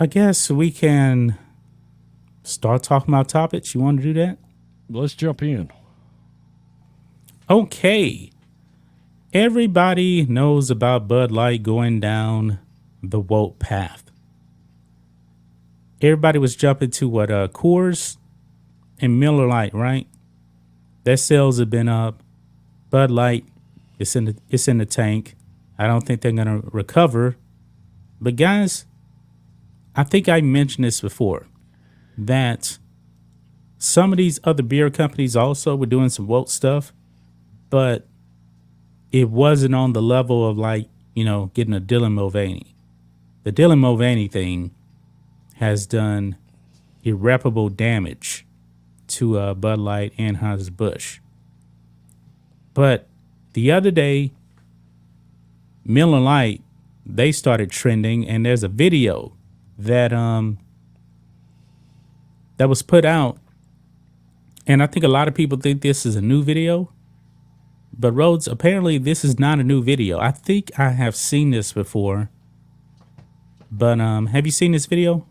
I guess we can start talking about topics. You want to do that? Let's jump in. Okay. Everybody knows about Bud Light going down the woke path. Everybody was jumping to what Coors and Miller Lite, right? Their sales have been up. Bud Light, it's in the tank. I don't think they're gonna recover. But guys, I think I mentioned this before, that some of these other beer companies also were doing some woke stuff, but it wasn't on the level of getting a Dylan Mulvaney. The Dylan Mulvaney thing has done irreparable damage to Bud Light and Anheuser-Busch. But the other day, Miller Lite, they started trending, and there's a video that that was put out, and I think a lot of people think this is a new video. But Rhodes, apparently this is not a new video. I think I have seen this before. But have you seen this video?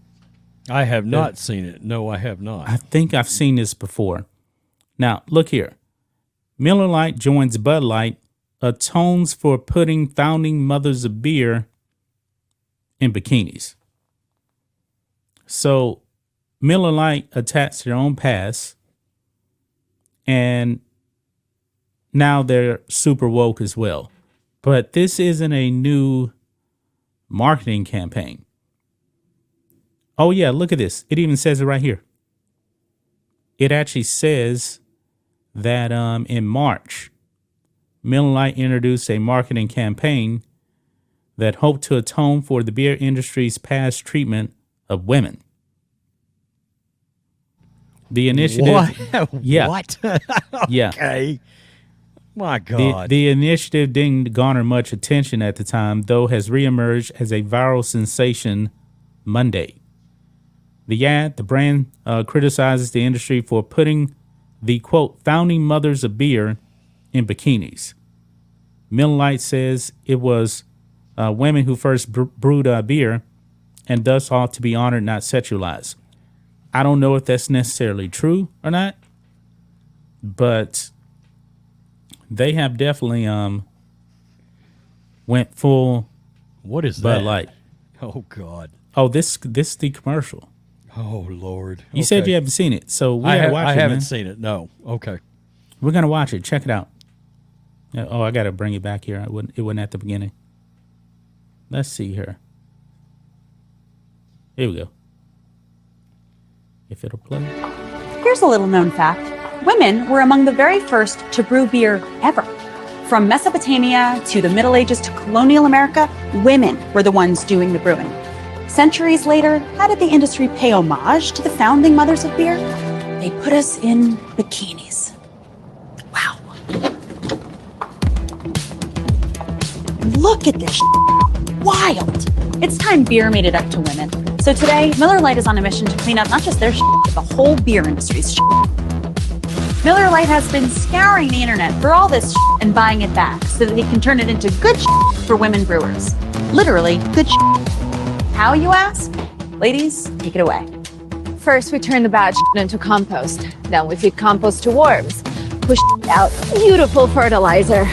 I have not seen it. No, I have not. I think I've seen this before. Now, look here. Miller Lite joins Bud Light, atones for putting founding mothers of beer in bikinis. So Miller Lite attached their own past, and now they're super woke as well. But this isn't a new marketing campaign. Oh, yeah, look at this. It even says it right here. It actually says that in March, Miller Lite introduced a marketing campaign that hoped to atone for the beer industry's past treatment of women. The initiative... What? Yeah. What? Yeah. Okay. My God. The initiative didn't garner much attention at the time, though has reemerged as a viral sensation Monday. The brand criticizes the industry for putting the, quote, founding mothers of beer in bikinis. Miller Lite says it was women who first brewed beer and thus ought to be honored, not sexualized. I don't know if that's necessarily true or not, but they have definitely went full. What is Bud that? Light. Oh God. Oh, this is the commercial. Oh Lord. You said you haven't seen it, so we gotta watch it. I haven't man. seen it. No. Okay. We're gonna watch it. Check it out. Oh, I gotta bring it back here. It wasn't at the beginning. Let's see here. Here we go. If it'll play. Here's a little known fact. Women were among the very first to brew beer ever. From Mesopotamia to the Middle Ages to colonial America, women were the ones doing the brewing. Centuries later, how did the industry pay homage to the founding mothers of beer? They put us in bikinis. Wow. Look at this wild. It's time beer made it up to women. So today, Miller Lite is on a mission to clean up not just their but the whole beer industry's Miller Lite has been scouring the internet for all this and buying it back so that they can turn it into good for women brewers. Literally, good How, you ask? Ladies, take it away. First, we turn the bad into compost. Then we feed compost to worms. Push out beautiful fertilizer.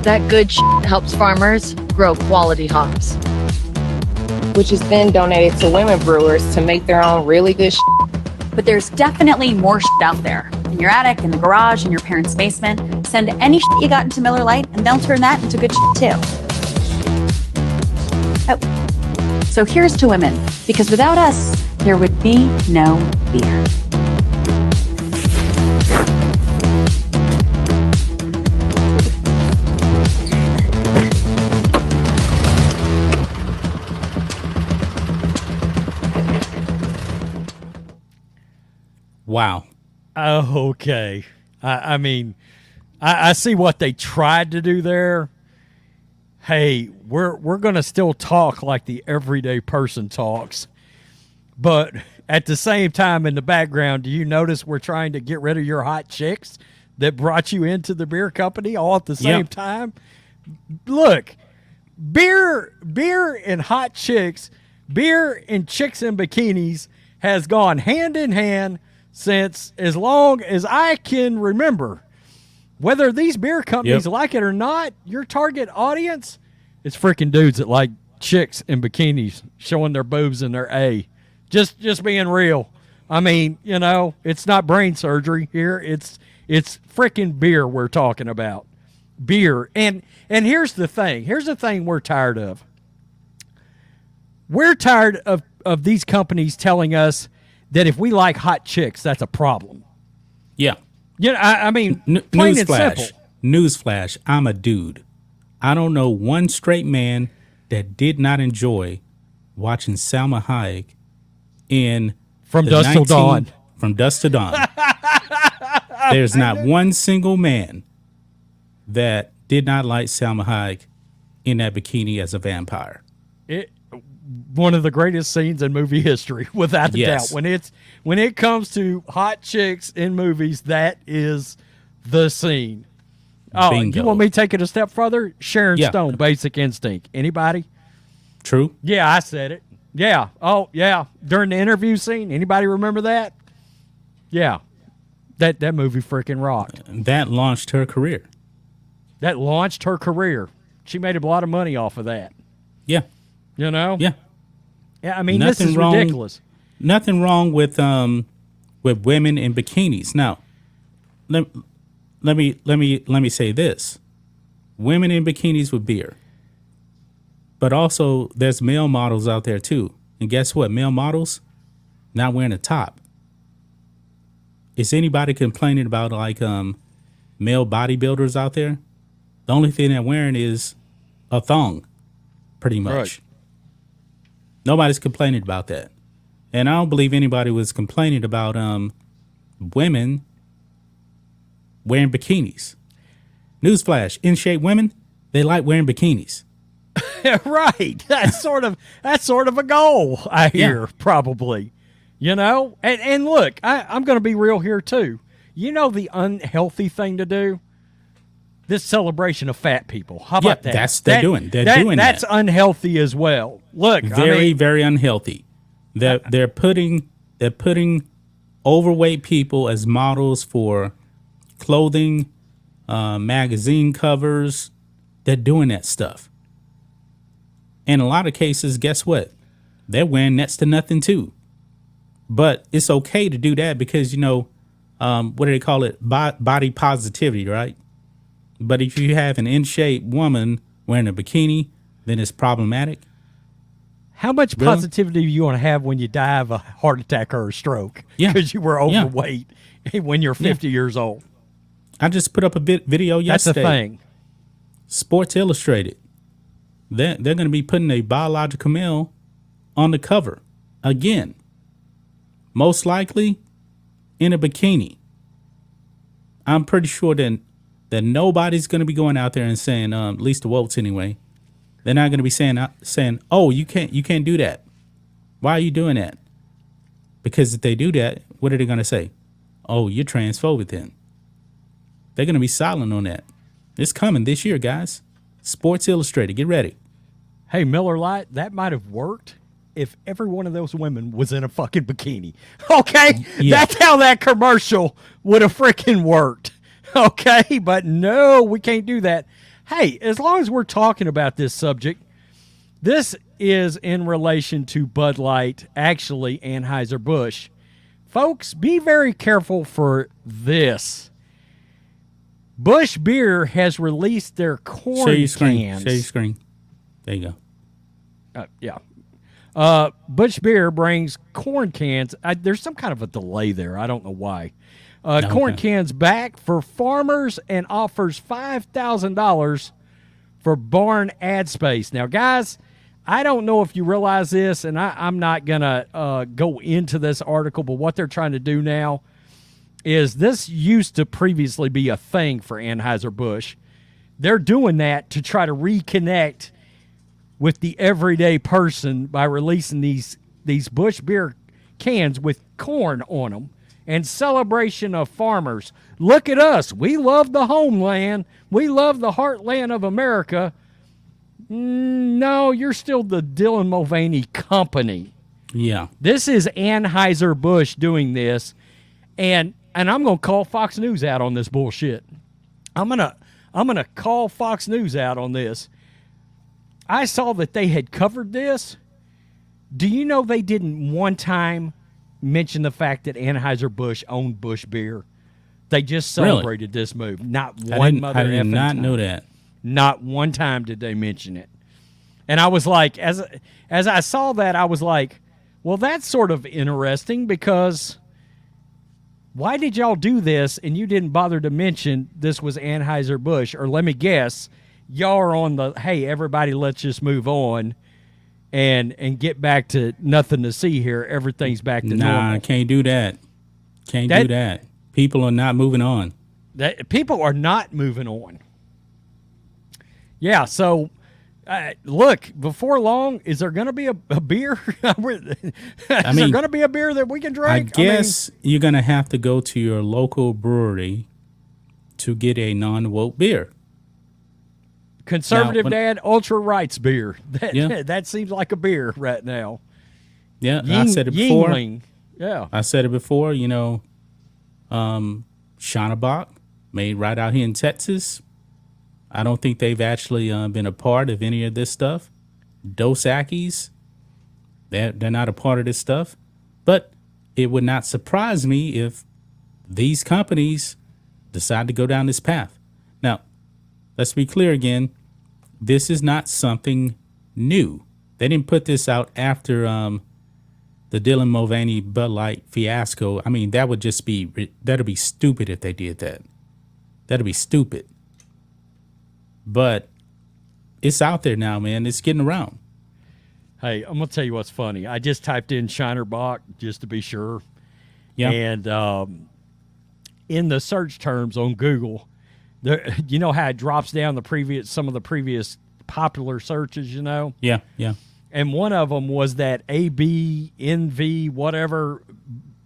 That good helps farmers grow quality hops, which is then donated to women brewers to make their own really good But there's definitely more out there. In your attic, in the garage, in your parents' basement. Send any you got into Miller Lite and they'll turn that into good too. Oh. So here's to women, because without us, there would be no beer. Wow. Okay. I mean, I see what they tried to do there. Hey, we're going to still talk like the everyday person talks. But at the same time, in the background, do you notice we're trying to get rid of your hot chicks that brought you into the beer company all at the same time? Look, beer and hot chicks Beer and chicks in bikinis has gone hand in hand since as long as I can remember. Whether these beer companies like it or not, your target audience is freaking dudes that like chicks in bikinis showing their boobs and their A. Just being real. I mean, you know, it's not brain surgery here. It's freaking beer we're talking about. Beer. And here's the thing. Here's the thing we're tired of. We're tired of these companies telling us that if we like hot chicks, that's a problem. Yeah. You know, I mean, plain and simple. Newsflash, I'm a dude. I don't know one straight man that did not enjoy watching Salma Hayek in From Dusk Till Dawn. From Dusk to Dawn. There's not one single man that did not like Salma Hayek in that bikini as a vampire. One of the greatest scenes in movie history, without a doubt. When it comes to hot chicks in movies, that is the scene. Oh, Bingo. You want me to take it a step further? Sharon Stone, Basic Instinct. Anybody? True. Yeah, I said it. Yeah. Oh, yeah. During the interview scene, anybody remember that? Yeah. That movie freaking rocked. That launched her career. That launched her career. She made a lot of money off of that. Yeah. You know? Yeah. Yeah, I mean, Nothing this is wrong, ridiculous. Nothing wrong with women in bikinis. Now, let me say this. Women in bikinis with beer. But also there's male models out there too. And guess what? Male models not wearing a top. Is anybody complaining about like male bodybuilders out there? The only thing they're wearing is a thong, pretty much. Right. Nobody's complaining about that. And I don't believe anybody was complaining about women wearing bikinis. Newsflash, in shape women, they like wearing bikinis. Right. That's sort of a goal, I hear, probably. You know? And look, I'm going to be real here too. You know the unhealthy thing to do? This celebration of fat people. How about that? They're doing that. That's unhealthy as well. Look, very unhealthy. They're putting overweight people as models for clothing, magazine covers. They're doing that stuff. In a lot of cases, guess what? They're wearing next to nothing too. But it's okay to do that because, you know, what do they call it? Body positivity, right? But if you have an in-shape woman wearing a bikini, then it's problematic. How much positivity do you want to have when you die of a heart attack or a stroke? Yeah. Because you were overweight when you're 50 years old. I just put up a video yesterday. That's a thing. Sports Illustrated. They're going to be putting a biological male on the cover again. Most likely in a bikini. I'm pretty sure that nobody's going to be going out there and saying, at least the votes anyway, they're not going to be saying, oh, you can't do that. Why are you doing that? Because if they do that, what are they going to say? Oh, you're transphobic then. They're going to be silent on that. It's coming this year, guys. Sports Illustrated, get ready. Hey, Miller Lite, that might have worked if every one of those women was in a fucking bikini. Okay? Yeah. That's how that commercial would have freaking worked. Okay? But no, we can't do that. Hey, as long as we're talking about this subject, this is in relation to Bud Light, actually Anheuser-Busch. Folks, be very careful for this. Busch Beer has released their corn cans. Share your screen. There you go. Yeah. Busch Beer brings corn cans. There's some kind of a delay there. I don't know why. Corn cans back for farmers and offers $5,000 for barn ad space. Now, guys, I don't know if you realize this, and I'm not going to go into this article, but what they're trying to do now is this used to previously be a thing for Anheuser-Busch. They're doing that to try to reconnect with the everyday person by releasing these Busch Beer cans with corn on them and celebration of farmers. Look at us. We love the homeland. We love the heartland of America. No, you're still the Dylan Mulvaney Company. Yeah. This is Anheuser-Busch doing this, and I'm going to call Fox News out on this bullshit. I'm gonna call Fox News out on this. I saw that they had covered this. Do you know they didn't one time mention the fact that Anheuser-Busch owned Busch Beer? They just celebrated this move. Not one mother I did effing not time. know that. Not one time did they mention it. And I was like, as I saw that, I was like, well, that's sort of interesting because why did y'all do this and you didn't bother to mention this was Anheuser-Busch? Or let me guess, y'all are on the, hey, everybody, let's just move on and get back to nothing to see here. Everything's back to normal. Nah, can't do that. Can't do that. People are not moving on. People are not moving on. Yeah, so look, before long, is there going to be a beer? Is there going to be a beer that we can drink? I guess you're going to have to go to your local brewery to get a non-woke beer. Conservative Dad Ultra Rights beer. Yeah. That seems like a beer right now. Yeah, I said it before. Yingling. Yeah. I said it before, Shonabach, made right out here in Texas. I don't think they've actually been a part of any of this stuff. Dos Equis, they're not a part of this stuff. But it would not surprise me if these companies decide to go down this path. Now, let's be clear again. This is not something new. They didn't put this out after the Dylan Mulvaney Bud Light fiasco. I mean, that'd be stupid if they did that. That'd be stupid. But it's out there now, man. It's getting around. Hey, I'm going to tell you what's funny. I just typed in Shinerbach just to be sure. Yeah. And in the search terms on Google, you know how it drops down some of the previous popular searches, Yeah, yeah. And one of them was that ABNV, whatever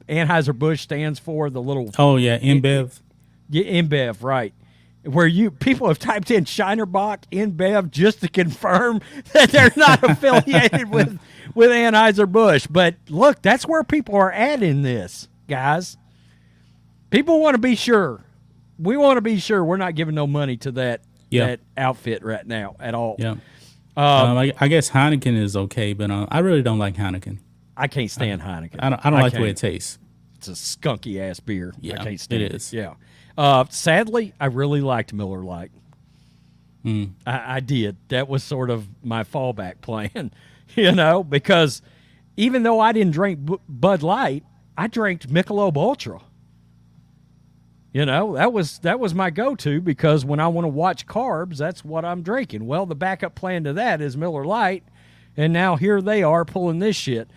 Anheuser-Busch stands for, the little... Oh, yeah, InBev. Yeah, InBev, right. Where people have typed in Shinerbach, InBev, just to confirm that they're not affiliated with Anheuser-Busch. But look, that's where people are at in this, guys. People want to be sure. We want to be sure we're not giving no money to that outfit right now at all. Yeah. I guess Heineken is okay, but I really don't like Heineken. I can't stand Heineken. I don't like the way it tastes. It's a skunky ass beer. Yeah, I can't stand it is. Yeah. Sadly, I really liked Miller Lite. I did. That was sort of my fallback plan, because even though I didn't drink Bud Light, I drank Michelob Ultra. That was my go-to because when I want to watch carbs, that's what I'm drinking. Well, the backup plan to that is Miller Lite, and now here they are pulling this shit.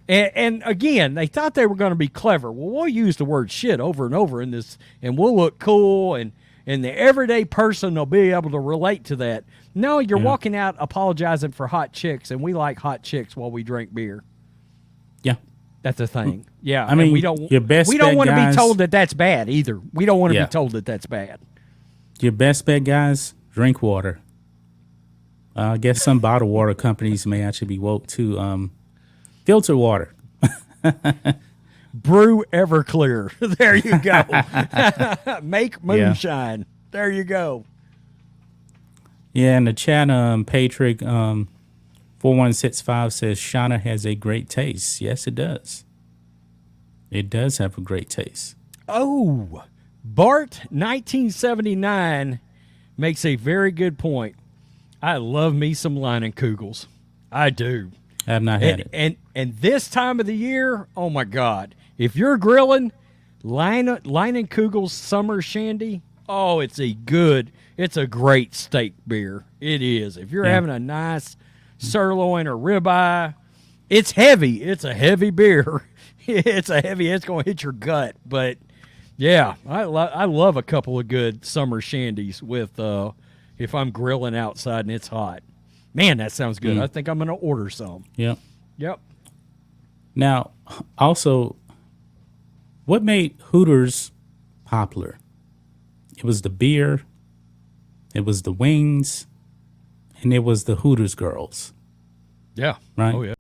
And again, they thought they were going to be clever. Well, we'll use the word shit over and over in this, and we'll look cool, and the everyday person will be able to relate to that. No, you're walking out apologizing for hot chicks, and we like hot chicks while we drink beer. Yeah. That's a thing. Yeah, I mean, we don't your best we don't bet, want to be guys- told that that's bad either. We don't want to be told that that's bad. Your best bet, guys, drink water. I guess some bottled water companies may actually be woke too. Filter water. Brew Everclear. There you go. Make moonshine. There you go. Yeah, in the chat, Patrick 4165 says Shauna has a great taste. Yes, it does. It does have a great taste. Oh, Bart 1979 makes a very good point. I love me some Leinenkugels. I do. I have not had it. And this time of the year, oh my God. If you're grilling, Leinenkugel's Summer Shandy, oh, it's a great steak beer. It is. If you're having a nice sirloin or ribeye, it's heavy. It's a heavy beer. It's going to hit your gut. But yeah, I love a couple of good summer shandies with, if I'm grilling outside and it's hot. Man, that sounds good. I think I'm going to order some. Yep. Yep. Now, also, what made Hooters popular? It was the beer, it was the wings, and it was the Hooters girls. Yeah. Right. Oh yeah.